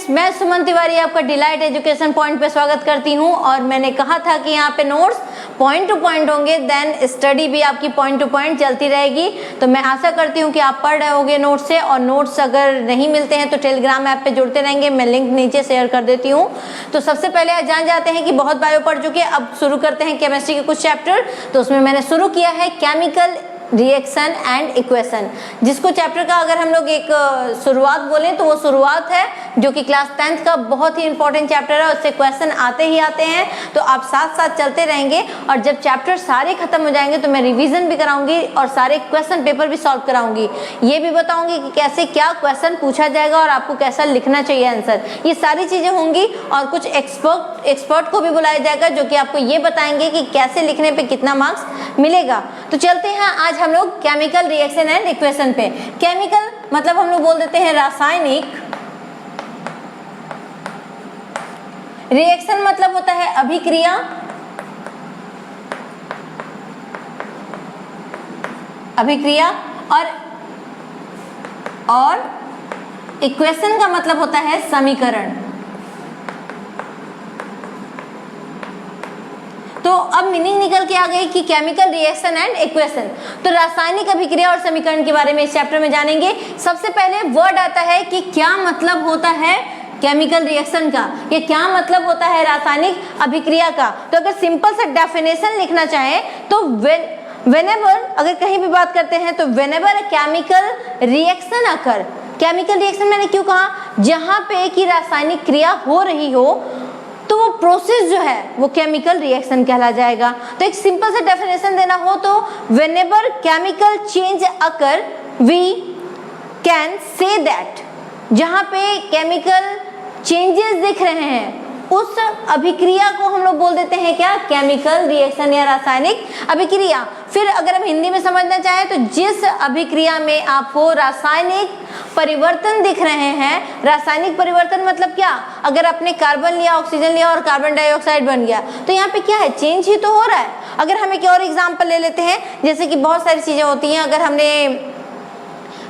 Friends, मैं सुमन तिवारी आपका delight education point पे स्वागत करती हूँ। और मैंने कहा था कि यहाँ पे नोट्स पॉइंट टू पॉइंट होंगे, देन स्टडी भी आपकी पॉइंट टू पॉइंट चलती रहेगी। तो मैं आशा करती हूँ कि आप पढ़ रहे होंगे नोट्स से, और नोट्स अगर नहीं मिलते हैं तो टेलीग्राम ऐप पे जुड़ते रहेंगे, मैं लिंक नीचे शेयर कर देती हूँ। तो सबसे पहले आज जान जाते हैं कि बहुत बायो पढ़ चुके हैं, अब शुरू करते हैं केमिस्ट्री के कुछ चैप्टर। तो उसमें मैंने शुरू किया है केमिकल रिएक्शन एंड इक्वेशन, जिसको चैप्टर का अगर हम लोग एक शुरुआत बोलें तो वो शुरुआत है, जो कि क्लास 10th का बहुत ही इंपॉर्टेंट चैप्टर है। उससे क्वेश्चन आते ही आते हैं, तो आप साथ साथ चलते रहेंगे। और जब चैप्टर सारे खत्म हो जाएंगे तो मैं रिवीजन भी कराऊंगी और सारे क्वेश्चन पेपर भी सॉल्व कराऊंगी। ये भी बताऊंगी कि कैसे क्या क्वेश्चन पूछा जाएगा और आपको कैसा लिखना चाहिए आंसर। ये सारी चीजें होंगी। और कुछ एक्सपर्ट को भी बुलाया जाएगा, जो कि आपको ये बताएंगे कि कैसे लिखने पे कितना मार्क्स मिलेगा। तो चलते हैं आज हम लोग केमिकल रिएक्शन एंड इक्वेशन पे। केमिकल मतलब हम लोग बोल देते हैं रासायनिक, रिएक्शन मतलब होता है अभिक्रिया, और इक्वेशन का मतलब होता है समीकरण। तो अब मीनिंग निकल के आ गई कि केमिकल रिएक्शन एंड इक्वेशन। तो रासायनिक अभिक्रिया और समीकरण के बारे में इस चैप्टर में जानेंगे। सबसे पहले वर्ड आता है कि क्या मतलब होता है केमिकल रिएक्शन का, या क्या मतलब होता है रासायनिक अभिक्रिया का। तो अगर सिंपल सा डेफिनेशन लिखना चाहे तो व्हेनेवर, अगर कहीं भी बात करते हैं तो whenever chemical reaction occur. Chemical reaction मैंने क्यों कहा, जहां पे कि रासायनिक क्रिया हो रही हो तो वो प्रोसेस जो है वो केमिकल रिएक्शन कहला जाएगा। तो एक सिंपल सा डेफिनेशन देना हो तो whenever chemical change occur we can say that, जहां पे केमिकल चेंजेस दिख रहे हैं उस अभिक्रिया को हम लोग बोल देते हैं क्या, केमिकल रिएक्शन या रासायनिक अभिक्रिया। फिर अगर हम हिंदी में समझना चाहें तो जिस अभिक्रिया में आपको रासायनिक परिवर्तन दिख रहे हैं, रासायनिक परिवर्तन मतलब क्या, अगर आपने कार्बन लिया, ऑक्सीजन लिया और कार्बन डाइऑक्साइड बन गया, तो यहाँ पे क्या है, चेंज ही तो हो रहा है। अगर हम एक और एग्जांपल ले लेते हैं, जैसे कि बहुत सारी चीजें होती हैं, अगर हमने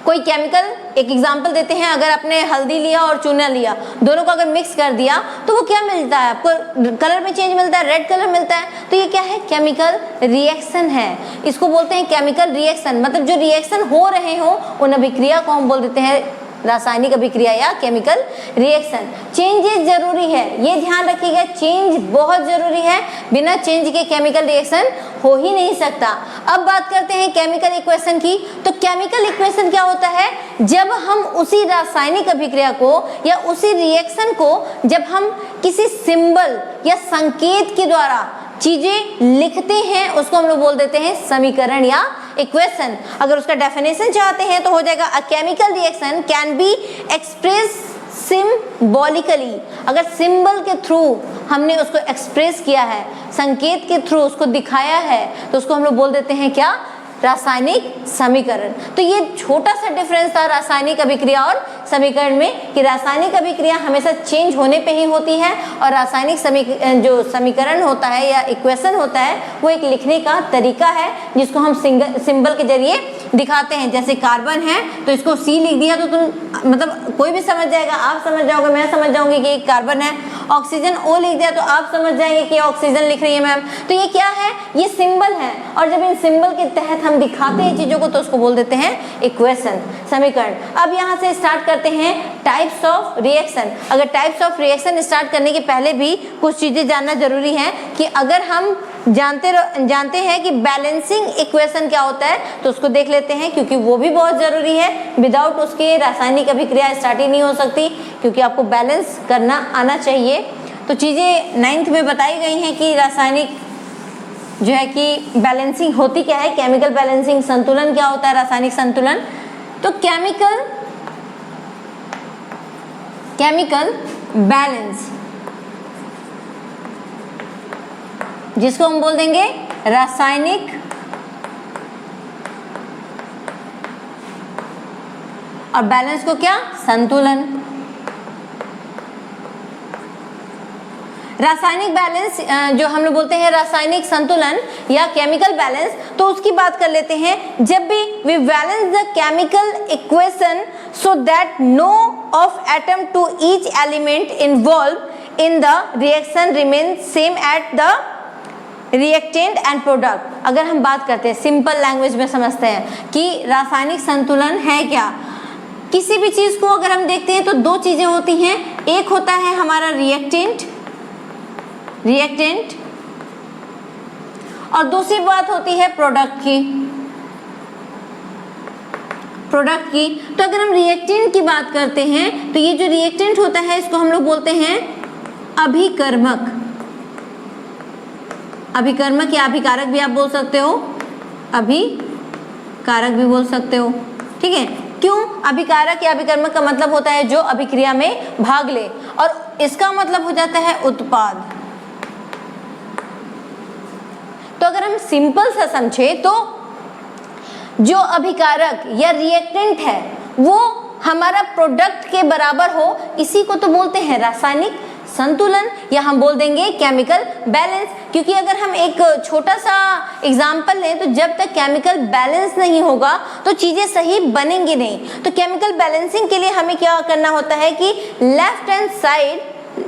कोई केमिकल, एक एग्जांपल देते हैं, अगर आपने हल्दी लिया और चूना लिया, दोनों को अगर मिक्स कर दिया तो वो क्या मिलता है आपको, कलर में चेंज मिलता है, रेड कलर मिलता है। तो ये क्या है, केमिकल रिएक्शन है। इसको बोलते हैं केमिकल रिएक्शन, मतलब जो रिएक्शन हो रहे हो उन अभिक्रिया को हम बोल देते हैं रासायनिक अभिक्रिया या केमिकल रिएक्शन। चेंजेस जरूरी है, ये ध्यान रखिएगा, चेंज बहुत जरूरी है, बिना चेंज के केमिकल रिएक्शन हो ही नहीं सकता। अब बात करते हैं केमिकल इक्वेशन की। तो केमिकल इक्वेशन क्या होता है, जब हम उसी रासायनिक अभिक्रिया को या उसी रिएक्शन को जब हम किसी सिंबल या संकेत के द्वारा चीजें लिखते हैं, उसको हम लोग बोल देते हैं समीकरण या इक्वेशन। अगर उसका डेफिनेशन चाहते हैं तो हो जाएगा, a chemical reaction can be express symbolically. अगर सिंबल के थ्रू हमने उसको एक्सप्रेस किया है, संकेत के थ्रू उसको दिखाया है, तो उसको हम लोग बोल देते हैं क्या, रासायनिक समीकरण। तो ये छोटा सा डिफरेंस था रासायनिक अभिक्रिया और समीकरण में, कि रासायनिक अभिक्रिया हमेशा चेंज होने पे ही होती है, और रासायनिक जो समीकरण होता है या इक्वेशन होता है वो एक लिखने का तरीका है, जिसको हम सिंबल के जरिए दिखाते हैं। जैसे कार्बन है तो इसको सी लिख दिया तो तुम मतलब कोई भी समझ जाएगा, आप समझ जाओगे, मैं समझ जाऊंगी कि एक कार्बन है। ऑक्सीजन ओ लिख दिया तो आप समझ जाएंगे कि ऑक्सीजन लिख रही है मैम। तो ये क्या है, ये सिंबल है, और जब इन सिंबल के तहत हम दिखाते हैं चीजों को तो उसको बोल देते हैं इक्वेशन, समीकरण। अब यहाँ से स्टार्ट करते हैं टाइप्स ऑफ रिएक्शन। अगर टाइप्स ऑफ रिएक्शन स्टार्ट करने के पहले भी कुछ चीजें जानना जरूरी है, कि अगर हम जानते हैं कि बैलेंसिंग इक्वेशन क्या होता है तो उसको देख लेते हैं, क्योंकि वो भी बहुत जरूरी है। विदाउट उसके रासायनिक अभिक्रिया स्टार्ट ही नहीं हो सकती, क्योंकि आपको बैलेंस करना आना चाहिए। तो चीजें 9th में बताई गई हैं कि रासायनिक जो है कि बैलेंसिंग होती क्या है, केमिकल बैलेंसिंग, संतुलन क्या होता है, रासायनिक संतुलन। तो केमिकल बैलेंस, जिसको हम बोल देंगे रासायनिक और बैलेंस को क्या, संतुलन। रासायनिक बैलेंस जो हम लोग बोलते हैं रासायनिक संतुलन या केमिकल बैलेंस, तो उसकी बात कर लेते हैं। जब भी we balance the chemical equation so that no of atom to each element involve in the reaction remain same at the reactant and product. अगर हम बात करते हैं सिंपल लैंग्वेज में समझते हैं कि रासायनिक संतुलन है क्या। किसी भी चीज को अगर हम देखते हैं तो दो चीजें होती हैं, एक होता है हमारा रिएक्टेंट और दूसरी बात होती है प्रोडक्ट की। तो अगर हम रिएक्टेंट की बात करते हैं तो ये जो रिएक्टेंट होता है इसको हम लोग बोलते हैं अभिकर्मक या अभिकारक भी आप बोल सकते हो, अभिकारक भी बोल सकते हो, ठीक है। क्यों? अभिकारक या अभिकर्मक का मतलब होता है जो अभिक्रिया में भाग ले, और इसका मतलब हो जाता है उत्पाद। तो अगर हम सिंपल सा समझे तो जो अभिकारक या रिएक्टेंट है वो हमारा प्रोडक्ट के बराबर हो, इसी को तो बोलते हैं रासायनिक संतुलन, या हम बोल देंगे केमिकल बैलेंस। क्योंकि अगर हम एक छोटा सा एग्जांपल लें तो जब तक केमिकल बैलेंस नहीं होगा तो चीजें सही बनेंगी नहीं। तो केमिकल बैलेंसिंग के लिए हमें क्या करना होता है कि left hand side,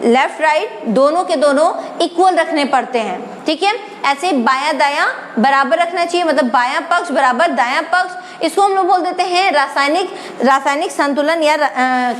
left right दोनों के दोनों इक्वल रखने पड़ते हैं, ठीक है। ऐसे बायां दायां बराबर रखना चाहिए, मतलब बायां पक्ष बराबर दायां पक्ष। इसको हम लोग बोल देते हैं रासायनिक संतुलन या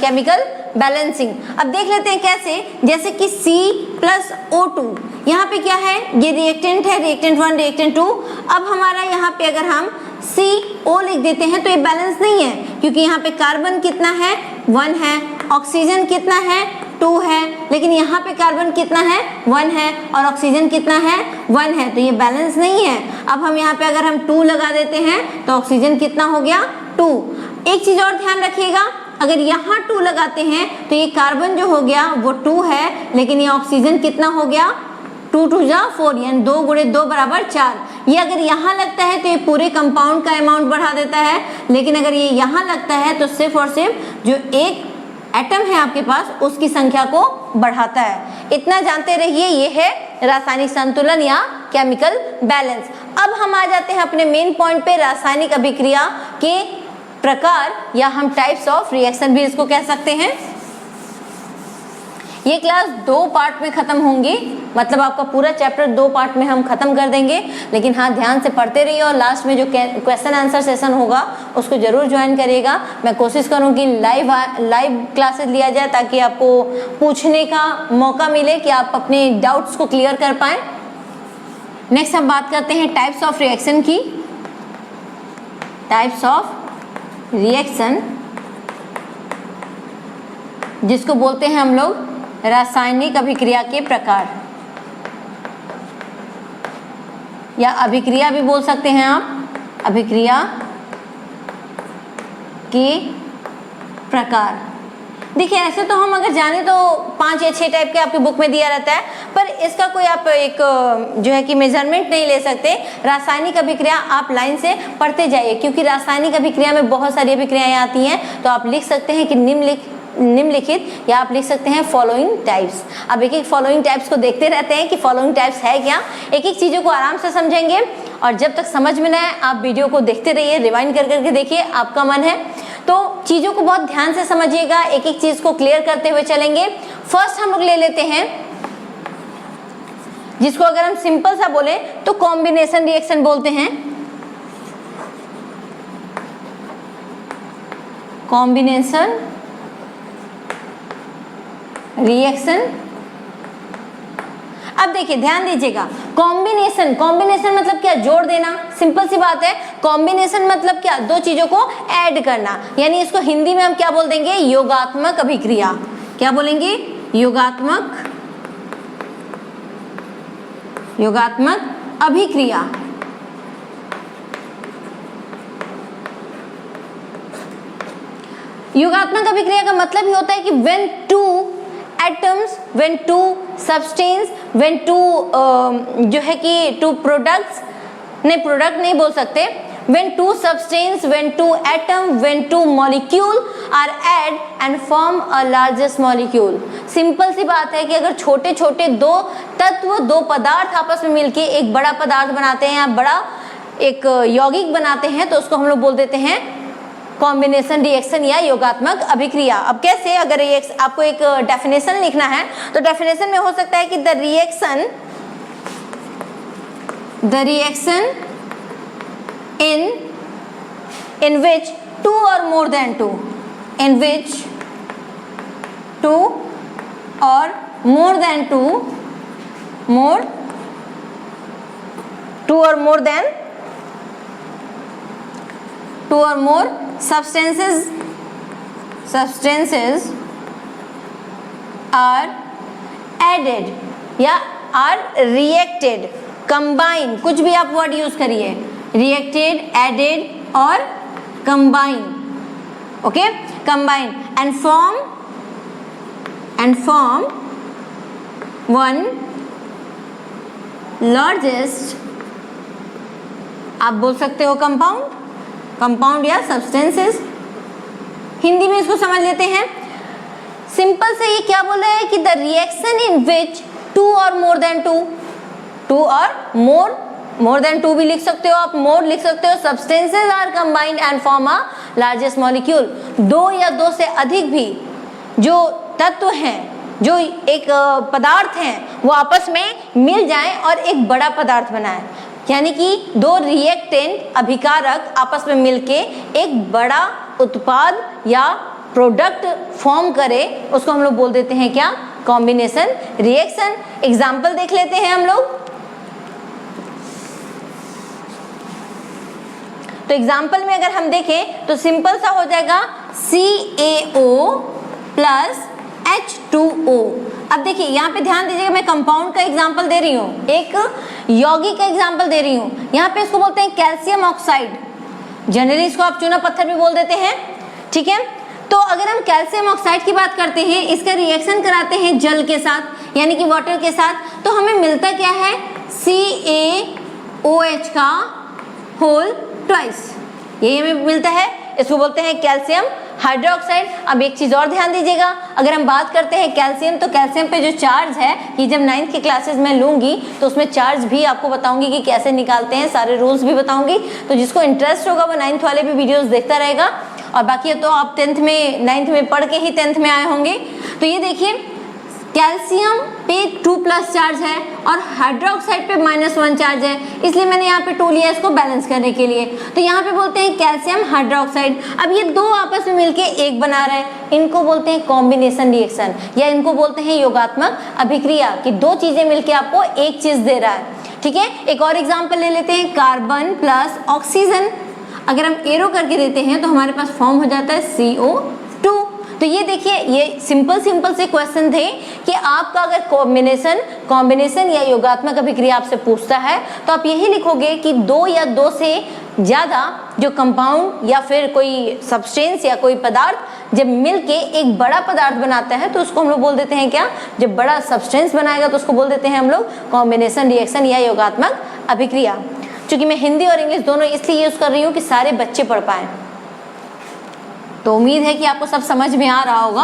केमिकल बैलेंसिंग। अब देख लेते हैं कैसे। जैसे कि C+O2, यहाँ पे क्या है, ये रिएक्टेंट है, रिएक्टेंट 1 रिएक्टेंट 2। अब हमारा यहाँ पे अगर हम CO लिख देते हैं तो ये बैलेंस नहीं है, क्योंकि यहाँ पे कार्बन कितना है 1 है, ऑक्सीजन कितना है 2 है, लेकिन यहाँ पे कार्बन कितना है 1 है और ऑक्सीजन कितना है 1 है, तो ये बैलेंस नहीं है। अब हम यहाँ पे अगर हम 2 लगा देते हैं तो ऑक्सीजन कितना हो गया 2। एक चीज और ध्यान रखिएगा, अगर यहाँ 2 लगाते हैं तो ये कार्बन जो हो गया वो 2 है, लेकिन ये ऑक्सीजन कितना हो गया 2 2 जा 4, यानी 2 गुणे 2 बराबर 4। ये अगर यहाँ लगता है तो ये पूरे कंपाउंड का अमाउंट बढ़ा देता है, लेकिन अगर ये यहाँ लगता है तो सिर्फ और सिर्फ जो एक एटम है आपके पास उसकी संख्या को बढ़ाता है। इतना जानते रहिए, ये है रासायनिक संतुलन या केमिकल बैलेंस। अब हम आ जाते हैं अपने मेन पॉइंट पे, रासायनिक अभिक्रिया के प्रकार या हम टाइप्स ऑफ रिएक्शन भी इसको कह सकते हैं। ये क्लास 2 पार्ट में खत्म होंगी, मतलब आपका पूरा चैप्टर 2 पार्ट में हम खत्म कर देंगे, लेकिन हाँ ध्यान से पढ़ते रहिए और लास्ट में जो क्वेश्चन आंसर सेशन होगा उसको जरूर ज्वाइन करिएगा। मैं कोशिश करूँगी लाइव क्लासेस लिया जाए ताकि आपको पूछने का मौका मिले कि आप अपने डाउट्स को क्लियर कर पाएँ। नेक्स्ट हम बात करते हैं टाइप्स ऑफ रिएक्शन की। टाइप्स ऑफ रिएक्शन जिसको बोलते हैं हम लोग रासायनिक अभिक्रिया के प्रकार, या अभिक्रिया भी बोल सकते हैं आप, अभिक्रिया के प्रकार। देखिए ऐसे तो हम अगर जाने तो 5 या 6 टाइप के आपकी बुक में दिया रहता है, पर इसका कोई आप एक जो है कि मेजरमेंट नहीं ले सकते। रासायनिक अभिक्रिया आप लाइन से पढ़ते जाइए, क्योंकि रासायनिक अभिक्रिया में बहुत सारी अभिक्रियाएं आती हैं, तो आप लिख सकते हैं कि निम्नलिखित, या आप लिख सकते हैं फॉलोइंग टाइप्स। अब एक एक फॉलोइंग टाइप्स को देखते रहते हैं कि फॉलोइंग टाइप्स है क्या। एक एक चीज़ों को आराम से समझेंगे, और जब तक समझ में ना आए आप वीडियो को देखते रहिए, रिवाइंड कर करके देखिए, आपका मन है तो चीज़ों को बहुत ध्यान से समझिएगा। एक एक चीज़ को क्लियर करते हुए चलेंगे। फर्स्ट हम लोग ले लेते हैं जिसको अगर हम सिंपल सा बोले तो कॉम्बिनेशन रिएक्शन बोलते हैं। Combination reaction. अब देखिए ध्यान दीजिएगा, कॉम्बिनेशन मतलब क्या, जोड़ देना, सिंपल सी बात है। कॉम्बिनेशन मतलब क्या, दो चीजों को ऐड करना, यानी इसको हिंदी में हम क्या बोल देंगे, योगात्मक अभिक्रिया। क्या बोलेंगे, योगात्मक अभिक्रिया। योगात्मक अभिक्रिया का मतलब ही होता है कि when two atoms, when two substance, when two जो है कि two products, नहीं प्रोडक्ट नहीं बोल सकते, when two substance, when two atom, when two molecule are add and form a largest molecule। Simple सी बात है कि अगर छोटे छोटे दो तत्व, दो पदार्थ आपस में मिलके एक बड़ा पदार्थ बनाते हैं या बड़ा एक यौगिक बनाते हैं तो उसको हम लोग बोल देते हैं कॉम्बिनेशन रिएक्शन या योगात्मक अभिक्रिया। अब कैसे, अगर आपको एक डेफिनेशन लिखना है तो डेफिनेशन में हो सकता है कि the reaction in which two or more than two, in which two or more than two, two or more than two or more substances are added या are reacted, combine, कुछ भी आप वर्ड यूज करिए, reacted, added और combine, okay, combine and form one largest, आप बोल सकते हो कंपाउंड या सब्सटेंसेस। हिंदी में इसको समझ लेते हैं। सिंपल से ये क्या बोल रहा है कि the reaction in which two or more then to, to or more then to भी लिख सकते हो आप, मोर लिख सकते हो, substances are combined and form a largest molecule. दो या दो से अधिक भी जो तत्व हैं, जो एक पदार्थ हैं, वो आपस में मिल जाएं और एक बड़ा पदार्थ बनाएं, यानी कि दो रिएक्टेंट अभिकारक आपस में मिलके एक बड़ा उत्पाद या प्रोडक्ट फॉर्म करे, उसको हम लोग बोल देते हैं क्या, कॉम्बिनेशन रिएक्शन। एग्जाम्पल देख लेते हैं हम लोग। तो एग्जाम्पल में अगर हम देखें तो सिंपल सा हो जाएगा CaO प्लस H2O। अब देखिए यहाँ पे ध्यान दीजिएगा, मैं कंपाउंड का एग्जांपल दे रही हूँ, एक यौगिक का एग्जांपल दे रही हूँ। यहाँ पे इसको बोलते हैं कैल्शियम ऑक्साइड, जनरली इसको आप चूना पत्थर भी बोल देते हैं, ठीक है। तो अगर हम कैल्शियम ऑक्साइड की बात करते हैं, इसका रिएक्शन कराते हैं जल के साथ यानी कि वाटर के साथ, तो हमें मिलता क्या है, CaOH का होल ट्वाइस, यही हमें मिलता है। इसको बोलते हैं कैल्शियम हाइड्रोक्साइड। अब एक चीज और ध्यान दीजिएगा, अगर हम बात करते हैं कैल्शियम, तो कैल्शियम पे जो चार्ज है, ये जब 9th की क्लासेस में लूंगी तो उसमें चार्ज भी आपको बताऊंगी कि कैसे निकालते हैं, सारे रूल्स भी बताऊंगी। तो जिसको इंटरेस्ट होगा वो 9th वाले भी वीडियोस देखता रहेगा, और बाकी तो आप 9th में पढ़ के ही 10th में आए होंगे। तो ये देखिए कैल्शियम पे 2+ चार्ज है और हाइड्रोक्साइड पे -1 चार्ज है, इसलिए मैंने यहाँ पे 2 लिया इसको बैलेंस करने के लिए। तो यहाँ पे बोलते हैं कैल्शियम हाइड्रोक्साइड। अब ये दो आपस में मिलके एक बना रहे हैं, इनको बोलते हैं कॉम्बिनेशन रिएक्शन या इनको बोलते हैं योगात्मक अभिक्रिया, कि दो चीजें मिलके आपको एक चीज दे रहा है, ठीक है। एक और एग्जाम्पल ले लेते हैं, कार्बन प्लस ऑक्सीजन। अगर हम एरो करके देते हैं तो हमारे पास फॉर्म हो जाता है CO2। तो ये देखिए, ये सिंपल से क्वेश्चन थे कि आपका अगर कॉम्बिनेशन या योगात्मक अभिक्रिया आपसे पूछता है तो आप यही लिखोगे कि दो या दो से ज़्यादा जो कंपाउंड या फिर कोई सब्सटेंस या कोई पदार्थ जब मिलके एक बड़ा पदार्थ बनाता है तो उसको हम लोग बोल देते हैं क्या, जब बड़ा सब्सटेंस बनाएगा तो उसको बोल देते हैं हम लोग कॉम्बिनेशन रिएक्शन या योगात्मक अभिक्रिया। चूंकि मैं हिंदी और इंग्लिश दोनों इसलिए यूज कर रही हूँ कि सारे बच्चे पढ़ पाएं, तो उम्मीद है कि आपको सब समझ में आ रहा होगा।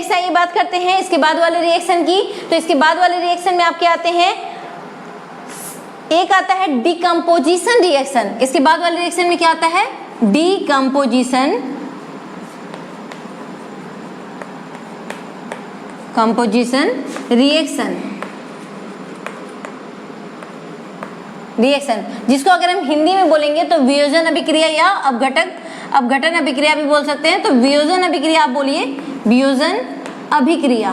ऐसा ये बात करते हैं इसके बाद वाले रिएक्शन की। तो इसके बाद वाले रिएक्शन में आपके आते हैं, एक आता है डिकम्पोजिशन रिएक्शन। इसके बाद वाले रिएक्शन में क्या आता है, डिकम्पोजिशन रिएक्शन, जिसको अगर हम हिंदी में बोलेंगे तो वियोजन अभिक्रिया या अपघटन अभिक्रिया भी बोल सकते हैं। तो वियोजन अभिक्रिया आप बोलिए, वियोजन अभिक्रिया।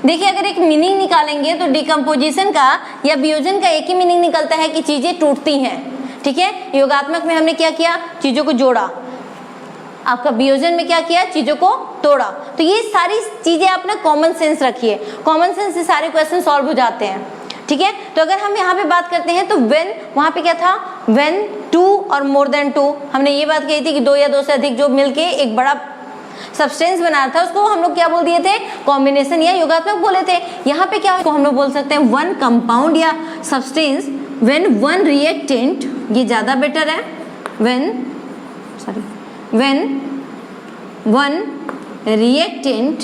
देखिए अगर एक मीनिंग निकालेंगे तो डिकम्पोजिशन का या वियोजन का एक ही मीनिंग निकलता है कि चीजें टूटती हैं, ठीक है। योगात्मक में हमने क्या किया, चीजों को जोड़ा। आपका वियोजन में क्या किया, चीजों को तोड़ा। तो ये सारी चीजें आप ना कॉमन सेंस रखिए, कॉमन सेंस से सारे क्वेश्चन सॉल्व हो जाते हैं, ठीक है। तो अगर हम यहाँ पे बात करते हैं तो व्हेन, वहां पे क्या था, व्हेन 2 और मोर देन 2, हमने ये बात कही थी कि दो या दो से अधिक जो मिलके एक बड़ा सब्सटेंस बना था उसको हम लोग क्या बोल दिए थे, कॉम्बिनेशन या योगात्मक बोले थे। यहाँ पे क्या हम लोग बोल सकते हैं, वन कंपाउंड या सब्सटेंस व्हेन वन रिएक्टेंट, ये ज्यादा बेटर है, व्हेन वन रिएक्टेंट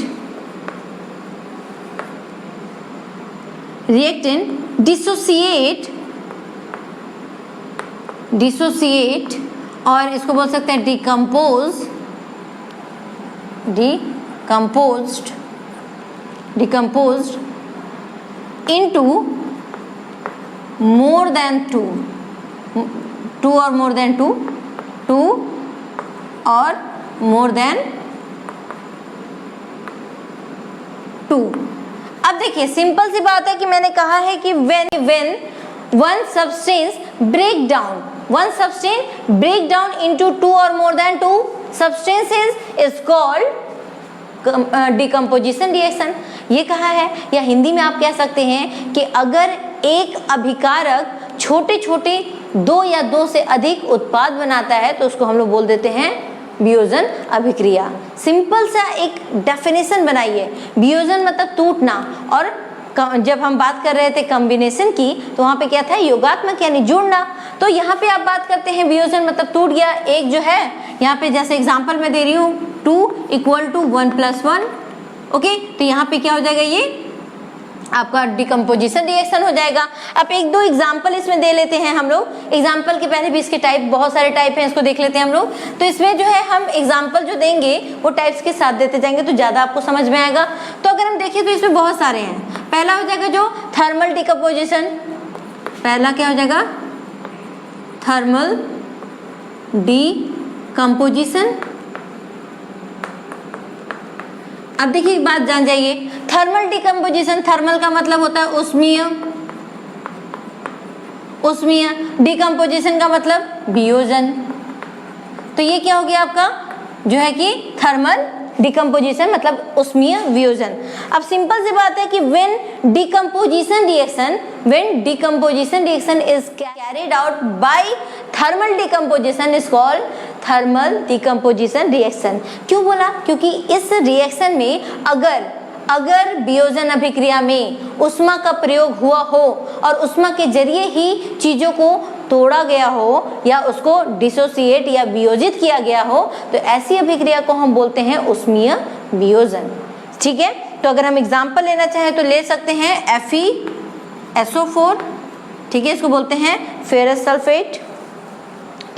डिसोसिएट और इसको बोल सकते हैं decomposed into more than two or more than two or more than two। अब देखिए सिंपल सी बात है कि मैंने कहा है कि when one substance break down into two or more than two substances is called decomposition reaction. ये कहा है, या हिंदी में आप कह सकते हैं कि अगर एक अभिकारक छोटे छोटे दो या दो से अधिक उत्पाद बनाता है तो उसको हम लोग बोल देते हैं वियोजन अभिक्रिया। सिंपल सा एक डेफिनेशन बनाइए, वियोजन मतलब टूटना, और जब हम बात कर रहे थे कॉम्बिनेशन की तो वहां पे क्या था, योगात्मक यानी जुड़ना। तो यहाँ पे आप बात करते हैं वियोजन मतलब टूट गया। एक जो है यहाँ पे जैसे एग्जांपल मैं दे रही हूँ 2 = 1 + 1, ओके, तो यहाँ पे क्या हो जाएगा, ये आपका डिकम्पोजिशन रिएक्शन हो जाएगा। अब एक दो एग्जांपल इसमें दे लेते हैं हम लोग। एग्जांपल के पहले भी इसके टाइप बहुत सारे टाइप हैं, इसको देख लेते हैं हम लोग। तो इसमें जो है हम एग्जांपल जो देंगे वो टाइप्स के साथ देते जाएंगे तो ज्यादा आपको समझ में आएगा। तो अगर हम देखें तो इसमें बहुत सारे हैं। पहला हो जाएगा जो थर्मल डिकम्पोजिशन, पहला क्या हो जाएगा, थर्मल डिकम्पोजिशन। अब देखिए एक बात जान जाइए, थर्मल डिकम्पोजिशन, थर्मल का मतलब होता है उष्मीय, डिकम्पोजिशन का मतलब वियोजन। तो ये क्या हो गया आपका जो है कि थर्मल डिकम्पोजिशन मतलब उष्मीय वियोजन। अब सिंपल सी बात है कि when decomposition reaction is carried out by thermal decomposition is called thermal decomposition reaction. क्यों बोला, क्योंकि इस रिएक्शन में अगर वियोजन अभिक्रिया में उष्मा का प्रयोग हुआ हो और उष्मा के जरिए ही चीजों को तोड़ा गया हो या उसको डिसोसिएट या वियोजित किया गया हो तो ऐसी अभिक्रिया को हम बोलते हैं उष्मीय वियोजन। ठीक है, तो अगर हम एग्जांपल लेना चाहें तो ले सकते हैं FeSO4, ठीक है, इसको बोलते हैं फेरस सल्फेट,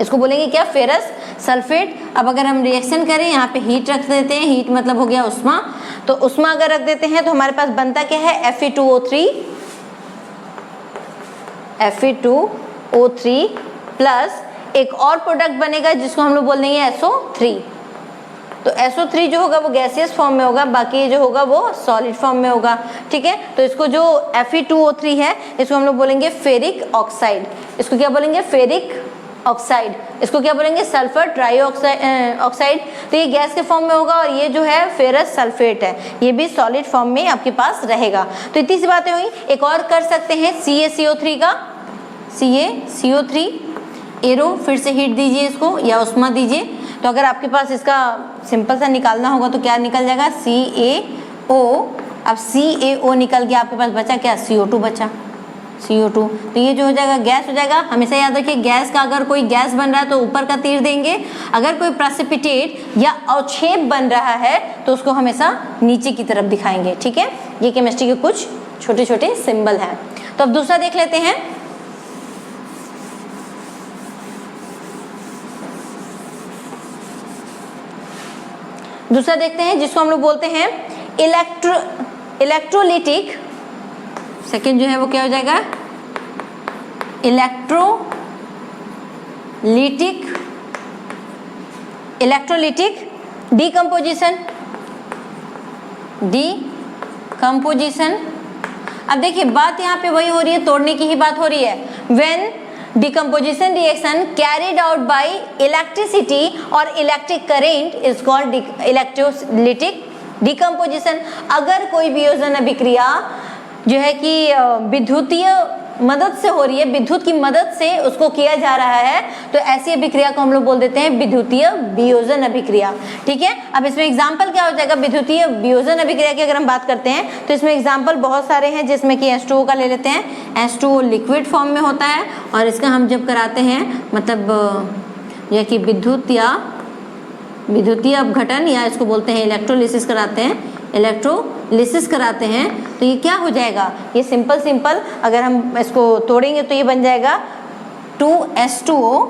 इसको बोलेंगे क्या, फेरस सल्फेट। अब अगर हम रिएक्शन करें, यहाँ पे हीट रख देते हैं, हीट मतलब हो गया उष्मा, तो उष्मा अगर रख देते हैं तो हमारे पास बनता क्या है, Fe2O3 प्लस एक और प्रोडक्ट बनेगा जिसको हम लोग बोल देंगे SO3। तो SO3 जो होगा वो गैसियस फॉर्म में होगा, बाकी जो होगा वो सॉलिड फॉर्म में होगा। ठीक है, तो इसको जो Fe2O3 है इसको हम लोग बोलेंगे फेरिक ऑक्साइड। इसको क्या बोलेंगे, फेरिक ऑक्साइड। इसको क्या बोलेंगे, सल्फर ट्राइऑक्साइड। तो ये गैस के फॉर्म में होगा और ये जो है फेरस सल्फेट है, ये भी सॉलिड फॉर्म में आपके पास रहेगा। तो इतनी सी बातें हुई। एक और कर सकते हैं CaCO3 का, CaCO3 एरो, फिर से हीट दीजिए इसको या उष्मा दीजिए। तो अगर आपके पास इसका सिंपल सा निकालना होगा तो क्या निकल जाएगा, CaO। अब CaO निकल गया, आपके पास बचा क्या, CO2 बचा, CO2। तो ये जो हो जाएगा गैस हो जाएगा। हमेशा याद रखिए गैस का अगर कोई गैस बन रहा है तो ऊपर का तीर देंगे, अगर कोई प्रेसिपिटेट या अवक्षेप बन रहा है तो उसको हमेशा नीचे की तरफ दिखाएंगे। ठीक है, ये केमिस्ट्री के कुछ छोटे छोटे सिंबल हैं। तो अब दूसरा देख लेते हैं। दूसरा देखते हैं जिसको हम लोग बोलते हैं इलेक्ट्रोलिटिक। सेकेंड जो है वो क्या हो जाएगा, इलेक्ट्रोलिटिक डिकम्पोजिशन। अब देखिए बात यहाँ पे वही हो रही है, तोड़ने की ही बात हो रही है। When decomposition reaction carried out by electricity और electric current is called electrolytic decomposition. अगर कोई वियोजन अभिक्रिया जो है कि विद्युतीय मदद से हो रही है, विद्युत की मदद से उसको किया जा रहा है, तो ऐसी अभिक्रिया को हम लोग बोल देते हैं विद्युतीय वियोजन अभिक्रिया। ठीक है, अब इसमें एग्जाम्पल क्या हो जाएगा, विद्युतीय वियोजन अभिक्रिया की अगर हम बात करते हैं तो इसमें एग्जाम्पल बहुत सारे हैं, जिसमें कि H2O का ले लेते हैं। H2O लिक्विड फॉर्म में होता है और इसका हम जब कराते हैं मतलब यह कि विद्युतीय अपघटन या इसको बोलते हैं इलेक्ट्रोलिसिस कराते हैं, इलेक्ट्रोलिसिस कराते हैं, तो ये क्या हो जाएगा, ये सिंपल अगर हम इसको तोड़ेंगे तो ये बन जाएगा 2H2O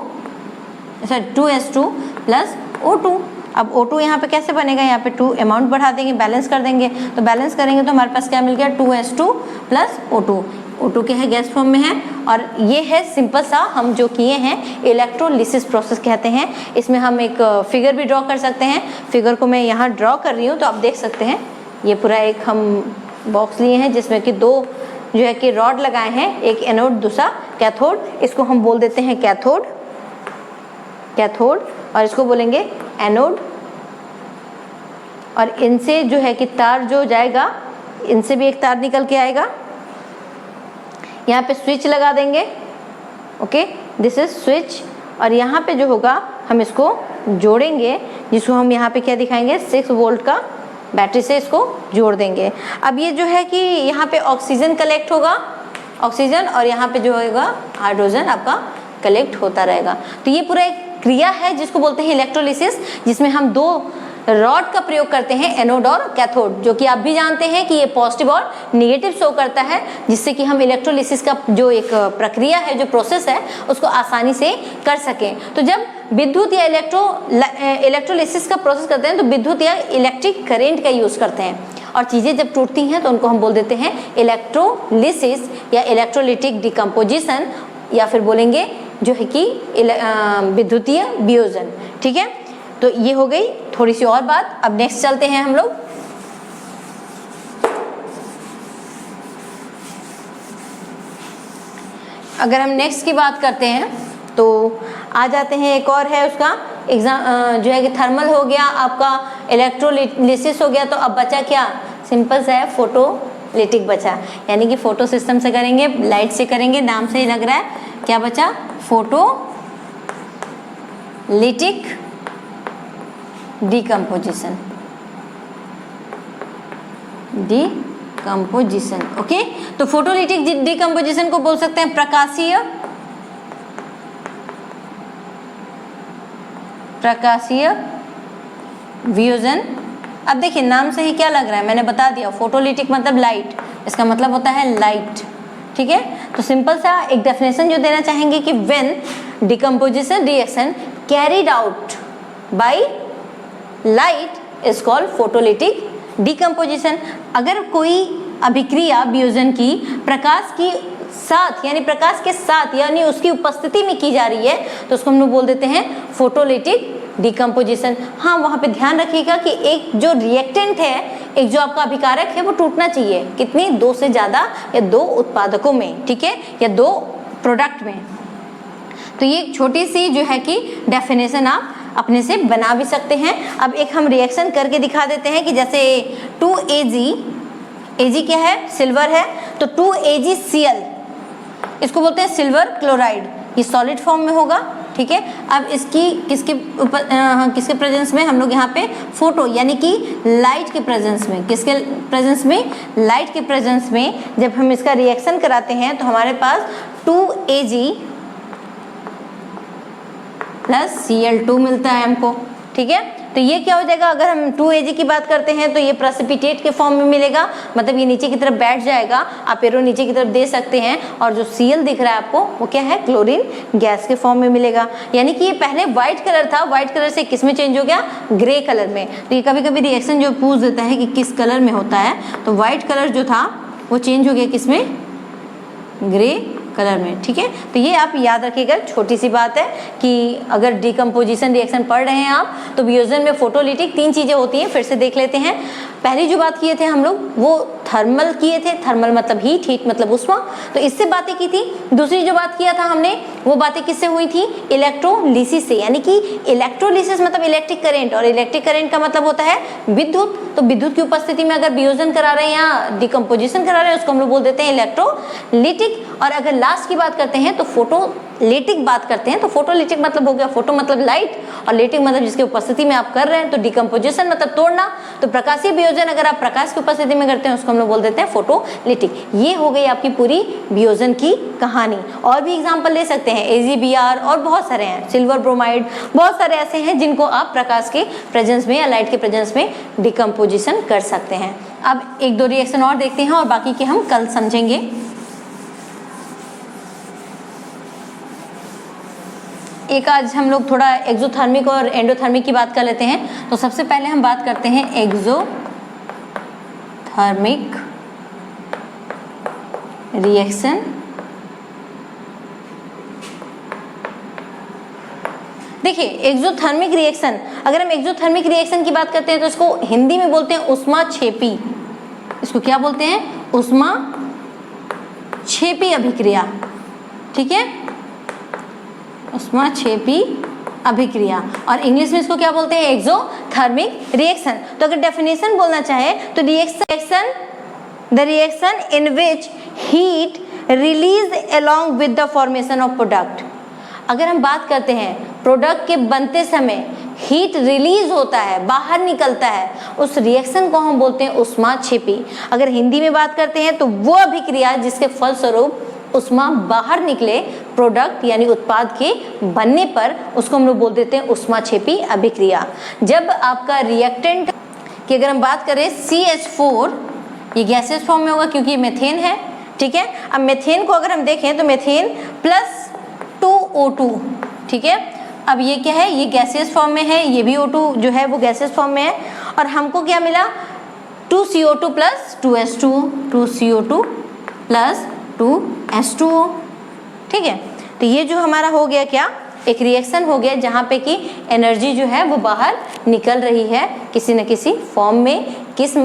प्लस O2। अब O2 यहाँ पे कैसे बनेगा, यहाँ पे 2 अमाउंट बढ़ा देंगे, बैलेंस कर देंगे, तो बैलेंस करेंगे तो हमारे पास क्या मिल गया 2H2 प्लस O2। O2 क्या है, गैस फॉर्म में है, और ये है सिंपल सा हम जो किए हैं इलेक्ट्रोलिसिस प्रोसेस कहते हैं। इसमें हम एक फिगर भी ड्रॉ कर सकते हैं, फिगर को मैं यहाँ ड्रॉ कर रही हूँ तो आप देख सकते हैं। ये पूरा एक हम बॉक्स लिए हैं जिसमें कि दो जो है कि रॉड लगाए हैं, एक एनोड दूसरा कैथोड, इसको हम बोल देते हैं कैथोड और इसको बोलेंगे एनोड। और इनसे जो है कि तार जो जाएगा, इनसे भी एक तार निकल के आएगा, यहाँ पे स्विच लगा देंगे, ओके, दिस इज स्विच। और यहाँ पे जो होगा हम इसको जोड़ेंगे, जिसको हम यहाँ पे क्या दिखाएंगे 6 वोल्ट का बैटरी से इसको जोड़ देंगे। अब ये जो है कि यहाँ पे ऑक्सीजन कलेक्ट होगा, ऑक्सीजन, और यहाँ पे जो होगा हाइड्रोजन आपका कलेक्ट होता रहेगा। तो ये पूरा एक क्रिया है जिसको बोलते हैं इलेक्ट्रोलिसिस, जिसमें हम दो रॉड का प्रयोग करते हैं, एनोड और कैथोड, जो कि आप भी जानते हैं कि ये पॉजिटिव और नेगेटिव शो करता है, जिससे कि हम इलेक्ट्रोलिसिस का जो एक प्रक्रिया है, जो प्रोसेस है, उसको आसानी से कर सकें। तो जब विद्युत या इलेक्ट्रोलिसिस का प्रोसेस करते हैं तो विद्युत या इलेक्ट्रिक करेंट का यूज करते हैं, और चीज़ें जब टूटती हैं तो उनको हम बोल देते हैं इलेक्ट्रोलिसिस या इलेक्ट्रोलिटिक डिकम्पोजिशन, या फिर बोलेंगे जो है कि विद्युतीय वियोजन। ठीक है, तो ये हो गई थोड़ी सी और बात। अब नेक्स्ट चलते हैं हम लोग। अगर हम नेक्स्ट की बात करते हैं तो आ जाते हैं, एक और है उसका एग्जाम जो है कि थर्मल हो गया, आपका इलेक्ट्रोलिसिस हो गया, तो अब बचा क्या, सिंपल सा है फोटोलिटिक बचा, यानी कि फोटो सिस्टम से करेंगे, लाइट से करेंगे, नाम से ही लग रहा है। क्या बचा, फोटोलिटिक डिकम्पोजिशन, ओके। तो फोटोलिटिक डिकम्पोजिशन को बोल सकते हैं प्रकाशीय वियोजन। अब देखिए नाम से ही क्या लग रहा है, मैंने बता दिया, फोटोलिटिक मतलब लाइट, इसका मतलब होता है लाइट। ठीक है, तो सिंपल सा एक डेफिनेशन जो देना चाहेंगे कि when decomposition reaction carried out by light is called photolytic decomposition. अगर कोई अभिक्रिया वियोजन की प्रकाश के साथ यानी उसकी उपस्थिति में की जा रही है तो उसको हम लोग बोल देते हैं फोटोलिटिक डिकम्पोजिशन। हाँ, वहाँ पे ध्यान रखिएगा कि एक जो रिएक्टेंट है, एक जो आपका अभिकारक है, वो टूटना चाहिए, कितनी, 2 से ज़्यादा या 2 उत्पादकों में, ठीक है, या 2 प्रोडक्ट में। तो ये एक छोटी सी जो है कि डेफिनेशन आप अपने से बना भी सकते हैं। अब एक हम रिएक्शन करके दिखा देते हैं कि जैसे 2Ag क्या है, सिल्वर है, तो 2AgCl इसको बोलते हैं सिल्वर क्लोराइड, ये सॉलिड फॉर्म में होगा। ठीक है, अब इसकी किसके प्रेजेंस में, हम लोग यहाँ पे फोटो यानी कि लाइट के प्रेजेंस में, किसके प्रेजेंस में, लाइट के प्रेजेंस में जब हम इसका रिएक्शन कराते हैं तो हमारे पास 2Ag प्लस Cl2 मिलता है हमको। ठीक है, तो ये क्या हो जाएगा, अगर हम 2Ag की बात करते हैं तो ये प्रेसिपिटेट के फॉर्म में मिलेगा, मतलब ये नीचे की तरफ बैठ जाएगा, आप एरो नीचे की तरफ दे सकते हैं, और जो Cl दिख रहा है आपको वो क्या है, क्लोरीन गैस के फॉर्म में मिलेगा। यानी कि ये पहले व्हाइट कलर था, व्हाइट कलर से किस में चेंज हो गया, ग्रे कलर में। तो ये कभी कभी रिएक्शन जो पूछ देता है कि किस कलर में होता है, तो व्हाइट कलर जो था वो चेंज हो गया किस में, ग्रे कलर में। ठीक है, तो ये आप याद रखिएगा, छोटी सी बात है कि अगर डिकम्पोजिशन रिएक्शन पढ़ रहे हैं आप तो वियोजन में फोटोलिटिक 3 चीजें होती हैं, फिर से देख लेते हैं। पहली जो बात किए थे हम लोग वो थर्मल किए थे, थर्मल मतलब हीट, हीट मतलब उष्मा, तो इससे बातें की थी। दूसरी जो बात किया था हमने वो बातें किससे हुई थी, इलेक्ट्रोलिसिस से, यानी कि इलेक्ट्रोलिसिस मतलब इलेक्ट्रिक करंट, और इलेक्ट्रिक करंट का मतलब होता है विद्युत। तो विद्युत की उपस्थिति में अगर वियोजन करा रहे हैं या डिकम्पोजिशन करा रहे हैं उसको हम लोग बोल देते हैं इलेक्ट्रोलिटिक। और अगर लास्ट की बात करते हैं तो फोटोलिटिक बात करते हैं। तो फोटोलिटिक मतलब हो गया, फोटो मतलब लाइट और लिटिक मतलब जिसकी उपस्थिति में आप कर रहे हैं। तो डिकम्पोजिशन मतलब तोड़ना, तो प्रकाशीय वियोजन अगर आप प्रकाश की उपस्थिति में करते हैं उसको हम लोग बोल देते हैं फोटोलिटिक। ये हो गई आपकी पूरी वियोजन की कहानी। और भी एग्जाम्पल ले सकते हैं, AgBr और बहुत सारे हैं, सिल्वर ब्रोमाइड, बहुत सारे ऐसे हैं जिनको आप प्रकाश के प्रेजेंस में या लाइट के प्रेजेंस में डिकम्पोजिशन कर सकते हैं। अब एक दो रिएक्शन और देखते हैं और बाकी के हम कल समझेंगे। एक आज हम लोग थोड़ा एक्सोथर्मिक और एंडोथर्मिक की बात कर लेते हैं। तो सबसे पहले हम बात करते हैं एक्सोथर्मिक रिएक्शन। देखिए एक्सोथर्मिक रिएक्शन, अगर हम एक्सोथर्मिक रिएक्शन की बात करते हैं तो इसको हिंदी में बोलते हैं उष्माक्षेपी। इसको क्या बोलते हैं, उष्माक्षेपी अभिक्रिया। ठीक है, उष्माक्षेपी अभिक्रिया। और इंग्लिश में इसको क्या बोलते हैं, एक्सोथर्मिक रिएक्शन। तो अगर डेफिनेशन बोलना चाहे तो the reaction in which heat release along with the formation of product. अगर हम बात करते हैं प्रोडक्ट के बनते समय हीट रिलीज होता है, बाहर निकलता है, उस रिएक्शन को हम बोलते हैं उष्माक्षेपी। अगर हिंदी में बात करते हैं तो वो अभिक्रिया जिसके फलस्वरूप उष्मा बाहर निकले प्रोडक्ट यानी उत्पाद के बनने पर, उसको हम लोग बोल देते हैं उष्माक्षेपी अभिक्रिया। जब आपका रिएक्टेंट की अगर हम बात करें CH4, ये गैसेस फॉर्म में होगा क्योंकि ये मेथेन है। ठीक है, अब मेथेन को अगर हम देखें तो मेथेन प्लस 2O2। ठीक है, अब ये क्या है, ये गैसेस फॉर्म में है, ये भी O2 जो है वो गैसेस फॉर्म में है। और हमको क्या मिला, 2CO2 plus 2H2, 2CO2 plus 2H2O। ठीक है, तो ये जो हमारा हो गया क्या, एक रिएक्शन हो गया जहाँ पे कि एनर्जी जो है वो बाहर निकल रही है किसी न किसी फॉर्म में। किस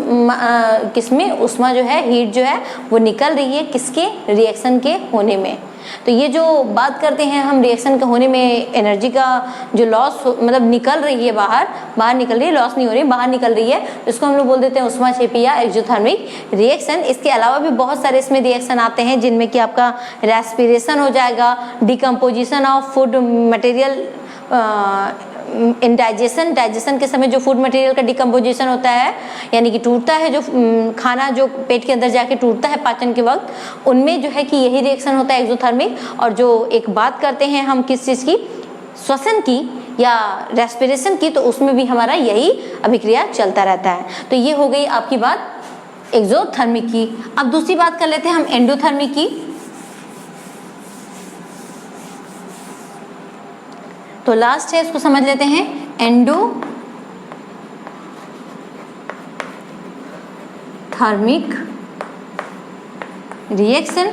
में उष्मा जो है, हीट जो है वो निकल रही है किसके, रिएक्शन के होने में। तो ये जो बात करते हैं हम रिएक्शन के होने में एनर्जी का जो लॉस मतलब निकल रही है बाहर निकल रही है, लॉस नहीं हो रही, बाहर निकल रही है, इसको हम लोग बोल देते हैं उष्माक्षेपी या एक्सोथर्मिक रिएक्शन। इसके अलावा भी बहुत सारे इसमें रिएक्शन आते हैं जिनमें कि आपका रेस्पिरेशन हो जाएगा, decomposition of food material digestion के समय जो फूड मटेरियल का डिकम्पोजिशन होता है यानी कि टूटता है, जो खाना जो पेट के अंदर जाके टूटता है पाचन के वक्त, उनमें जो है कि यही रिएक्शन होता है एक्सोथर्मिक। और जो एक बात करते हैं हम किस चीज़ की, श्वसन की या रेस्पिरेशन की, तो उसमें भी हमारा यही अभिक्रिया चलता रहता है। तो ये हो गई आपकी बात एक्सोथर्मिक की। अब दूसरी बात कर लेते हैं हम एंडोथर्मिक की। तो लास्ट है, इसको समझ लेते हैं, एंडोथर्मिक रिएक्शन।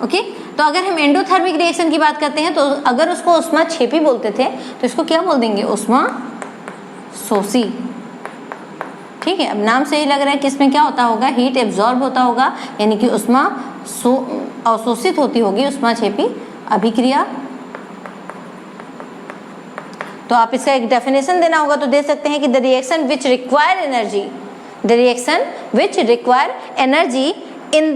ओके, तो अगर हम एंडोथर्मिक रिएक्शन की बात करते हैं तो अगर उसको उष्माक्षेपी बोलते थे तो इसको क्या बोल देंगे, उष्माशोषी। ठीक है, अब नाम से ही लग रहा है कि इसमें क्या होता होगा, हीट एब्जॉर्ब होता होगा यानी कि उष्मा अवशोषित होती होगी, उष्माक्षेपी अभिक्रिया। तो आप इसका एक डेफिनेशन देना होगा तो दे सकते हैं कि the reaction which require energy in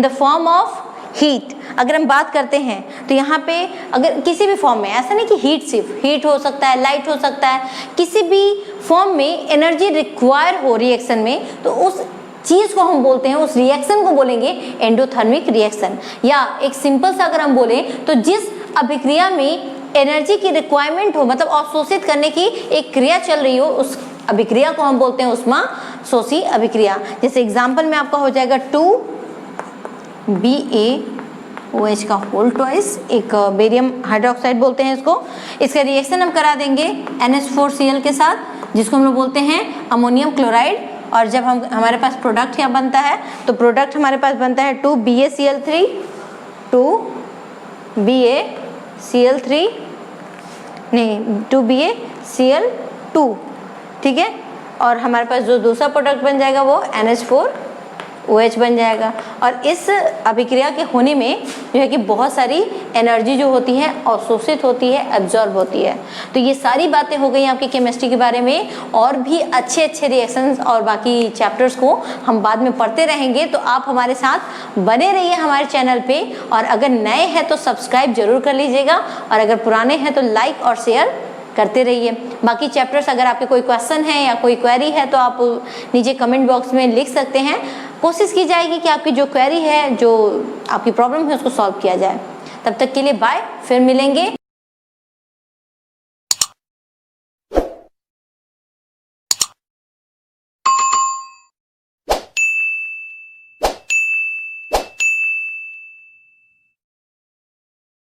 the form of heat. अगर हम बात करते हैं तो यहाँ पे अगर किसी भी फॉर्म में, ऐसा नहीं कि हीट सिर्फ हीट हो सकता है, लाइट हो सकता है, किसी भी फॉर्म में एनर्जी रिक्वायर हो रिएक्शन में, तो उस चीज को हम बोलते हैं, उस रिएक्शन को बोलेंगे एंडोथर्मिक रिएक्शन। या एक सिंपल सा अगर हम बोले तो जिस अभिक्रिया में एनर्जी की रिक्वायरमेंट हो, मतलब अवशोषित करने की एक क्रिया चल रही हो, उस अभिक्रिया को हम बोलते हैं उष्माशोषी अभिक्रिया। जैसे एग्जांपल में आपका हो जाएगा 2BaOH का होल ट्वाइस, एक बेरियम हाइड्रोक्साइड बोलते हैं इसको। इसका रिएक्शन हम करा देंगे NH4Cl के साथ, जिसको हम लोग बोलते हैं अमोनियम क्लोराइड। और जब हमारे पास प्रोडक्ट क्या बनता है, तो प्रोडक्ट हमारे पास बनता है 2BaCl3, 2BaCl2। ठीक है, और हमारे पास जो दूसरा प्रोडक्ट बन जाएगा वो NH4OH बन जाएगा। और इस अभिक्रिया के होने में जो है कि बहुत सारी एनर्जी जो होती है अवशोषित होती है, एब्जॉर्ब होती है। तो ये सारी बातें हो गई आपकी केमिस्ट्री के बारे में। और भी अच्छे अच्छे रिएक्शंस और बाकी चैप्टर्स को हम बाद में पढ़ते रहेंगे, तो आप हमारे साथ बने रहिए हमारे चैनल पे। और अगर नए हैं तो सब्सक्राइब जरूर कर लीजिएगा, और अगर पुराने हैं तो लाइक और शेयर करते रहिए। बाकी चैप्टर्स अगर आपके कोई क्वेश्चन है या कोई क्वेरी है तो आप नीचे कमेंट बॉक्स में लिख सकते हैं। कोशिश की जाएगी कि आपकी जो क्वेरी है, जो आपकी प्रॉब्लम है, उसको सॉल्व किया जाए। तब तक के लिए बाय, फिर मिलेंगे।